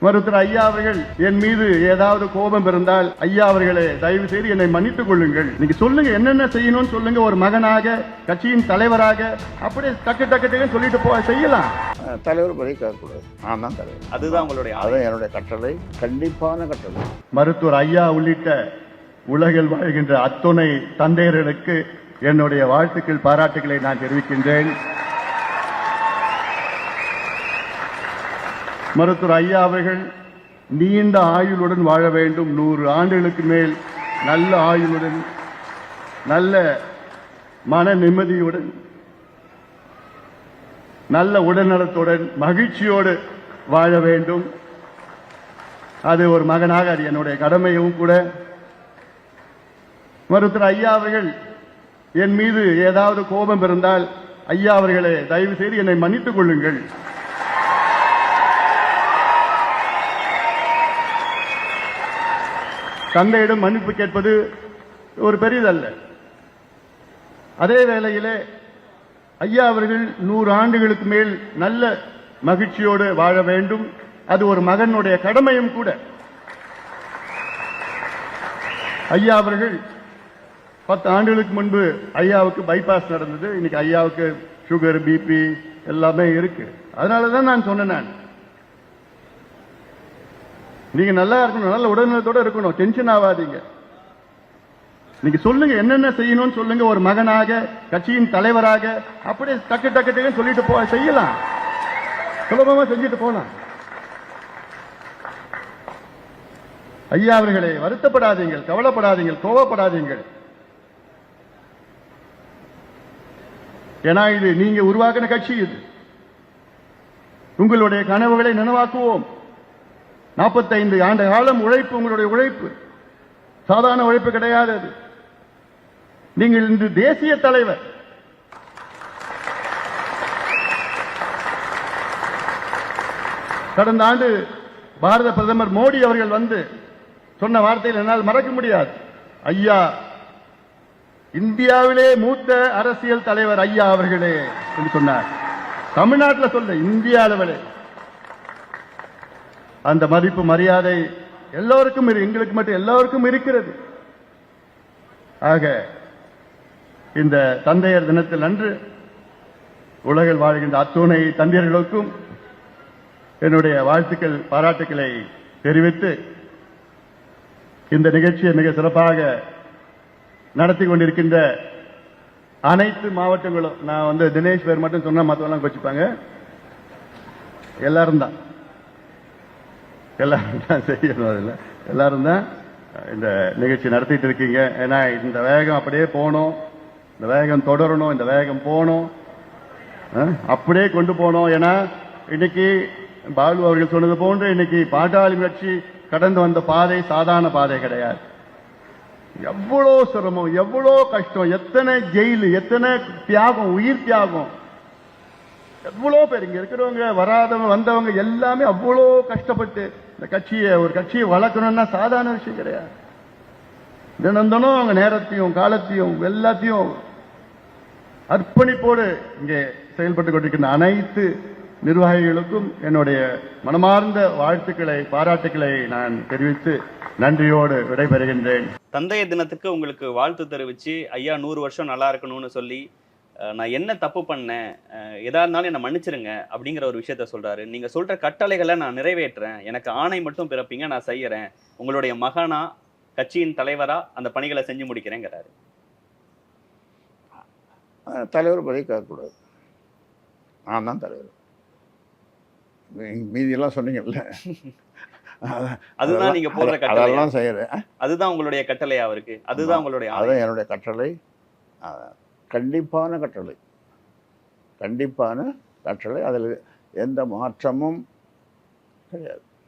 மருத்துவர் ஐயா அவர்கள் என் மீது ஏதாவது கோபம் இருந்தால் ஐயா அவர்களே தயவு செய்து என்னை மன்னித்துக் கொள்ளுங்கள். நீங்க சொல்லுங்க, என்னென்ன செய்யணும்னு சொல்லுங்க. ஒரு மகனாக, கட்சியின் தலைவராக அப்படியே டக்கு டக்கு டக்குன்னு சொல்லிட்டு செய்யலாம். தலைவர் பதவி கேட்கக்கூடாது, நான் தான் தலைவர். அதுதான் உங்களுடைய அதுதான் என்னுடைய கட்டளை, கண்டிப்பான கட்டளை. மருத்துவர் ஐயா உள்ளிட்ட உலகில் வாழ்கின்ற அத்துணை தந்தையர்களுக்கு என்னுடைய வாழ்த்துக்கள், பாராட்டுகளை நான் தெரிவிக்கின்றேன். மருத்துவர் ஐயா அவர்கள் நீண்ட ஆயுளுடன் வாழ வேண்டும். 100 ஆண்டுகளுக்கு மேல் நல்ல ஆயுளுடன், நல்ல மன நிம்மதியுடன், நல்ல உடல்நலத்துடன், மகிழ்ச்சியோடு வாழ வேண்டும். அது ஒரு மகனாக அது என்னுடைய கடமையும் கூட. மருத்துவர் ஐயா அவர்கள் என் மீது ஏதாவது கோபம் இருந்தால் ஐயா அவர்களே தயவு செய்து என்னை மன்னித்துக் கொள்ளுங்கள். தந்தையிடம் மன்னிப்பு கேட்பது ஒரு பெரிதல்ல. அதே வேளையிலே ஐயா அவர்கள் 100 ஆண்டுகளுக்கு மேல் நல்ல மகிழ்ச்சியோடு வாழ வேண்டும். அது ஒரு மகனுடைய கடமையும் கூட. ஐயா அவர்கள் 10 ஆண்டுகளுக்கு முன்பு ஐயாவுக்கு பைபாஸ் நடந்தது. இன்னைக்கு ஐயாவுக்கு சுகர், பிபி எல்லாமே இருக்கு. அதனாலதான் நான் சொன்னேன், நீங்க நல்லா இருக்கணும், நல்ல உடல்நலத்தோட இருக்கணும், டென்ஷன் ஆகாதீங்க. நீங்க சொல்லுங்க, என்னென்ன செய்யணும்னு சொல்லுங்க. ஒரு மகனாக, கட்சியின் தலைவராக அப்படியே டக்கு டக்கு டக்குன்னு சொல்லிட்டு செய்யலாம். சுலபமா செஞ்சுட்டு போலாம். ஐயா அவர்களே வருத்தப்படாதீங்கள், கவலைப்படாதீங்கள், கோவப்படாதீங்கள். ஏன்னா இது நீங்க உருவாக்கின கட்சி. இது உங்களுடைய கனவுகளை நனவாக்குவோம். 45 ஆண்டு காலம் உழைப்பு, உங்களுடைய உழைப்பு சாதாரண உழைப்பு கிடையாது. நீங்கள் இன்று தேசிய தலைவர். கடந்த ஆண்டு பாரத பிரதமர் மோடி அவர்கள் வந்து சொன்ன வார்த்தையில் என்னால் மறக்க முடியாது. ஐயா, இந்தியாவிலே மூத்த அரசியல் தலைவர் ஐயா அவர்களே என்று சொன்னார். தமிழ்நாட்டில் சொல்ல, இந்திய அளவிலே அந்த மதிப்பு, மரியாதை எல்லோருக்கும், எங்களுக்கு மட்டும் எல்லோருக்கும் இருக்கிறது. ஆக இந்த தந்தையர் தினத்தில் அன்று உலகில் வாழ்கின்ற அத்துணை தந்தையர்களுக்கும் என்னுடைய வாழ்த்துக்கள், பாராட்டுக்களை தெரிவித்து இந்த நிகழ்ச்சியை மிக சிறப்பாக நடத்தி கொண்டிருக்கின்ற அனைத்து மாவட்டங்களும், நான் தினேஷ் பேர் மட்டும் சொன்னா மற்றவெல்லாம் வச்சுப்பாங்க, எல்லாரும் தான் செய்யணும். அதில் எல்லாரும் தான் இந்த நிகழ்ச்சி நடத்திட்டு இருக்கீங்க. ஏன்னா இந்த வேகம் அப்படியே போகணும், இந்த வேகம் தொடரணும், இந்த வேகம் போகணும், அப்படியே கொண்டு போகணும். ஏன்னா இன்னைக்கு பாலு அவர்கள் சொன்னது போன்று இன்னைக்கு பாட்டாளி கட்சி கடந்து வந்த பாதை சாதாரண பாதை கிடையாது. எவ்வளோ சிரமம், எவ்வளோ கஷ்டம், எத்தனை ஜெயிலு, எத்தனை தியாகம், உயிர் தியாகம், எவ்வளோ பேர் இங்க இருக்கிறவங்க, வராதவங்க, வந்தவங்க எல்லாமே அவ்வளோ கஷ்டப்பட்டு இந்த கட்சியை, ஒரு கட்சியை வளர்க்கணும்னா சாதாரண விஷயம் கிடையாது. தினந்தனும் அவங்க நேரத்தையும் காலத்தையும் எல்லாத்தையும் அர்ப்பணிப்போடு இங்கே செயல்பட்டுக் கொண்டிருக்கின்ற அனைத்து நிர்வாகிகளுக்கும் என்னுடைய மனமார்ந்த வாழ்த்துக்களை, பாராட்டுக்களை நான் தெரிவித்து நன்றியோடு விடைபெறுகின்றேன். தந்தையர் தினத்துக்கு உங்களுக்கு வாழ்த்து தெரிவிச்சு, ஐயா 100 வருஷம் நல்லா இருக்கணும்னு சொல்லி, நான் என்ன தப்பு பண்ணேன், எதா இருந்தாலும் என்னை மன்னிச்சிருங்க அப்படிங்கிற ஒரு விஷயத்த சொல்றாரு. நீங்க சொல்ற கட்டளைகளை நான் நிறைவேற்றுறேன், எனக்கு ஆணை மட்டும் பிறப்பீங்க, நான் செய்யறேன், உங்களுடைய மகனா, கட்சியின் தலைவரா அந்த பணிகளை செஞ்சு முடிக்கிறேங்கிறாரு. தலைவர் பதவி கேட்கக்கூடாது, நான் தான் தலைவர். மீதியெல்லாம் சொன்னீங்கல்ல, அதுதான் நீங்க போடுற கட்டளை, அதெல்லாம் செய்யறேன். அதுதான் உங்களுடைய கட்டளை அவருக்கு, அதுதான் உங்களுடைய, அதுதான் என்னுடைய கட்டளை, கண்டிப்பான கட்டளை, கண்டிப்பான கட்டளை. அதில் எந்த மாற்றமும் கிடையாது.